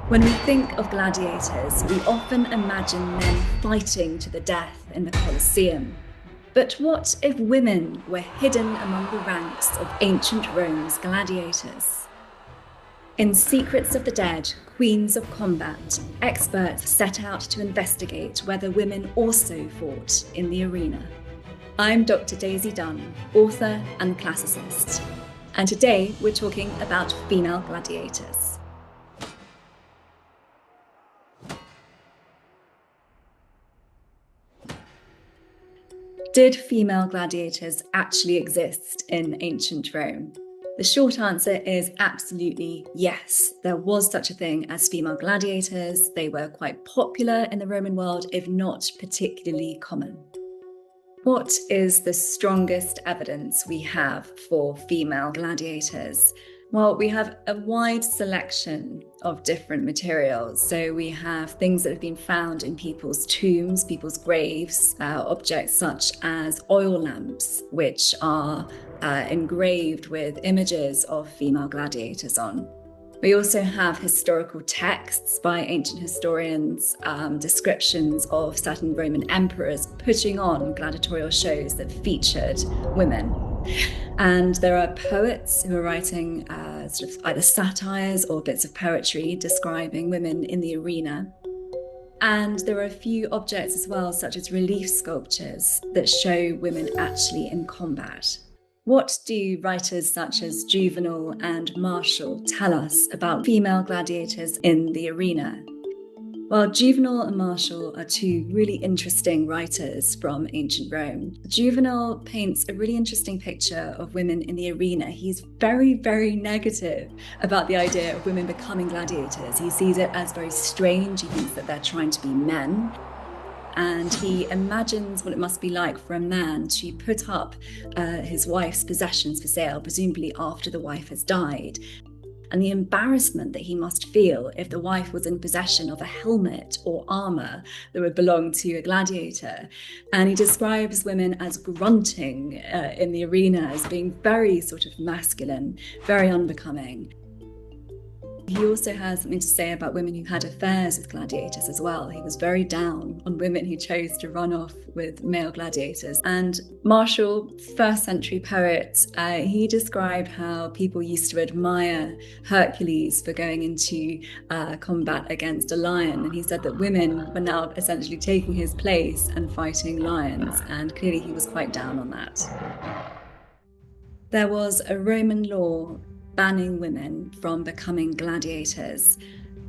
When we think of gladiators, we often imagine men fighting to the death in the Colosseum. But what if women were hidden among the ranks of ancient Rome's gladiators? In Secrets of the Dead, Queens of Combat, experts set out to investigate whether women also fought in the arena. I'm Dr. Daisy Dunn, author and classicist, and today we're talking about female gladiators. Did female gladiators actually exist in ancient Rome? The short answer is absolutely yes. There was such a thing as female gladiators. They were quite popular in the Roman world, if not particularly common. What is the strongest evidence we have for female gladiators? Well, we have a wide selection of different materials. So we have things that have been found in people's tombs, people's graves, objects such as oil lamps, which are engraved with images of female gladiators on. We also have historical texts by ancient historians, descriptions of certain Roman emperors putting on gladiatorial shows that featured women. And there are poets who are writing sort of either satires or bits of poetry describing women in the arena. And there are a few objects as well, such as relief sculptures that show women actually in combat. What do writers such as Juvenal and Martial tell us about female gladiators in the arena? Well, Juvenal and Martial are two really interesting writers from ancient Rome. Juvenal paints a really interesting picture of women in the arena. He's very, very negative about the idea of women becoming gladiators. He sees it as very strange. He thinks that they're trying to be men. And he imagines what it must be like for a man to put up his wife's possessions for sale, presumably after the wife has died. And the embarrassment that he must feel if the wife was in possession of a helmet or armor that would belong to a gladiator. And he describes women as grunting in the arena, as being very sort of masculine, very unbecoming. He also has something to say about women who had affairs with gladiators as well. He was very down on women who chose to run off with male gladiators. And Martial, first century poet, he described how people used to admire Hercules for going into combat against a lion. And he said that women were now essentially taking his place and fighting lions. And clearly he was quite down on that. There was a Roman law banning women from becoming gladiators.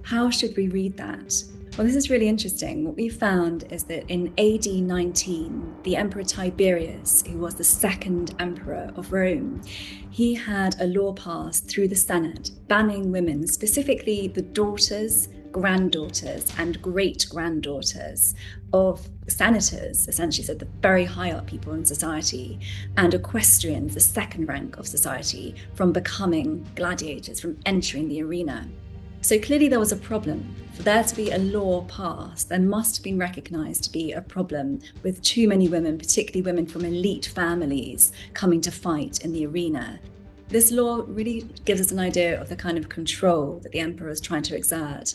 How should we read that? Well, this is really interesting. What we found is that in AD 19, the Emperor Tiberius, who was the second emperor of Rome, he had a law passed through the Senate banning women, specifically the daughters, granddaughters and great-granddaughters of senators, essentially, so the very high up people in society, and equestrians, the second rank of society, from becoming gladiators, from entering the arena. So clearly there was a problem. For there to be a law passed, there must have been recognized to be a problem with too many women, particularly women from elite families, coming to fight in the arena. This law really gives us an idea of the kind of control that the emperor was trying to exert.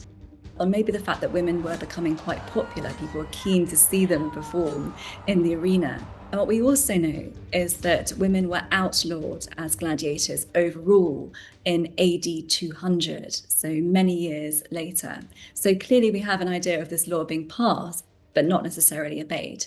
Or maybe the fact that women were becoming quite popular. People were keen to see them perform in the arena. And what we also know is that women were outlawed as gladiators overall in AD 200, so many years later. So clearly we have an idea of this law being passed, but not necessarily obeyed.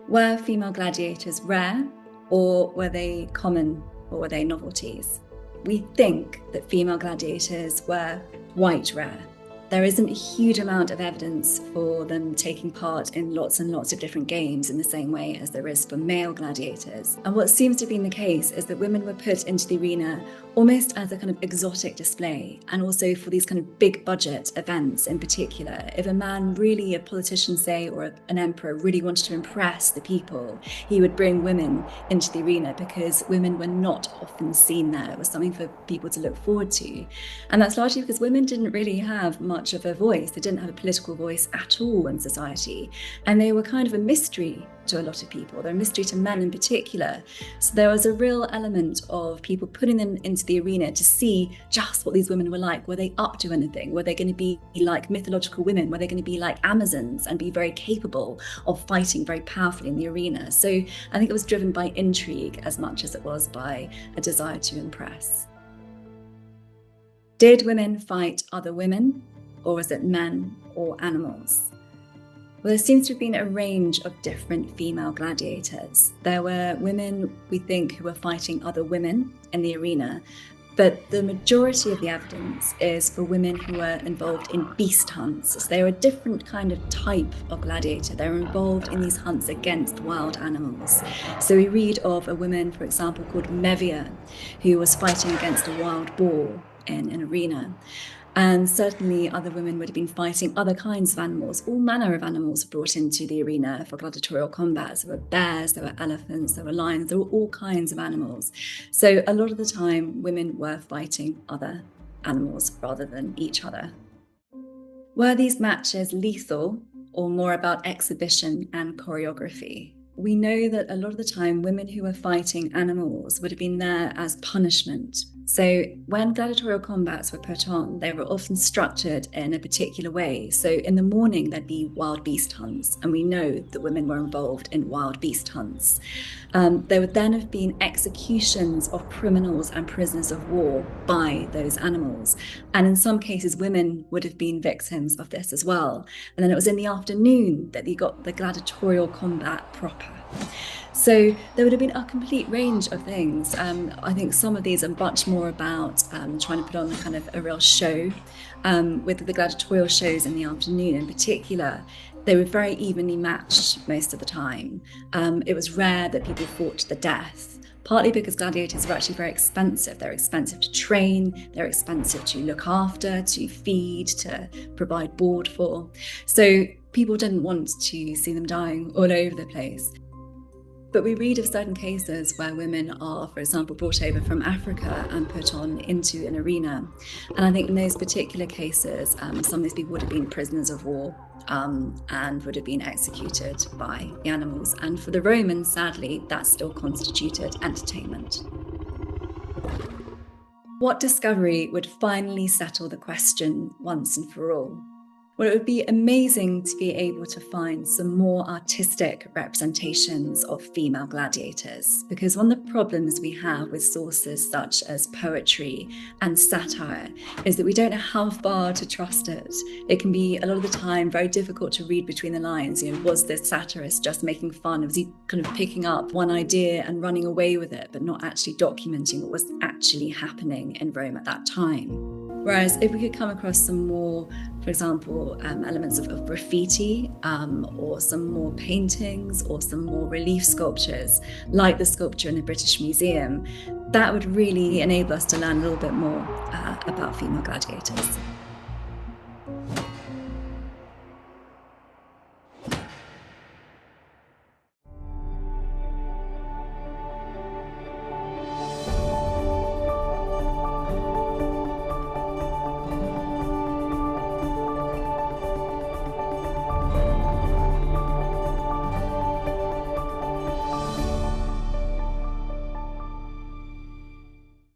Were female gladiators rare, or were they common, or were they novelties? We think that female gladiators were quite rare. There isn't a huge amount of evidence for them taking part in lots and lots of different games in the same way as there is for male gladiators. And what seems to have been the case is that women were put into the arena almost as a kind of exotic display, and also for these kind of big budget events in particular. If a man really, a politician say, or an emperor really wanted to impress the people, he would bring women into the arena because women were not often seen there. It was something for people to look forward to. And that's largely because women didn't really have much of a voice. They didn't have a political voice at all in society. And they were kind of a mystery to a lot of people. They're a mystery to men in particular. So there was a real element of people putting them into the arena to see just what these women were like. Were they up to anything? Were they going to be like mythological women? Were they going to be like Amazons and be very capable of fighting very powerfully in the arena? So I think it was driven by intrigue as much as it was by a desire to impress. Did women fight other women, or was it men or animals? Well, there seems to have been a range of different female gladiators. There were women, we think, who were fighting other women in the arena, but the majority of the evidence is for women who were involved in beast hunts. So they're a different kind of type of gladiator. They're involved in these hunts against wild animals. So we read of a woman, for example, called Mevia, who was fighting against a wild boar in an arena. And certainly other women would have been fighting other kinds of animals. All manner of animals were brought into the arena for gladiatorial combats. There were bears, there were elephants, there were lions, there were all kinds of animals. So a lot of the time, women were fighting other animals rather than each other. Were these matches lethal or more about exhibition and choreography? We know that a lot of the time, women who were fighting animals would have been there as punishment. So when gladiatorial combats were put on, they were often structured in a particular way. So in the morning, there'd be wild beast hunts, and we know that women were involved in wild beast hunts. There would then have been executions of criminals and prisoners of war by those animals. And in some cases, women would have been victims of this as well. And then it was in the afternoon that you got the gladiatorial combat proper. So there would have been a complete range of things. I think some of these are much more about trying to put on a kind of a real show. With the gladiatorial shows in the afternoon in particular, they were very evenly matched most of the time. It was rare that people fought to the death, partly because gladiators were actually very expensive. They're expensive to train, they're expensive to look after, to feed, to provide board for. So people didn't want to see them dying all over the place. But we read of certain cases where women are, for example, brought over from Africa and put on into an arena. And I think in those particular cases, some of these people would have been prisoners of war and would have been executed by the animals. And for the Romans, sadly, that still constituted entertainment. What discovery would finally settle the question once and for all? Well, it would be amazing to be able to find some more artistic representations of female gladiators, because one of the problems we have with sources such as poetry and satire is that we don't know how far to trust it. It can be, a lot of the time, very difficult to read between the lines. Was this satirist just making fun? Was he kind of picking up one idea and running away with it, but not actually documenting what was actually happening in Rome at that time? Whereas if we could come across some more, for example, elements of graffiti or some more paintings or some more relief sculptures, like the sculpture in the British Museum, that would really enable us to learn a little bit more about female gladiators.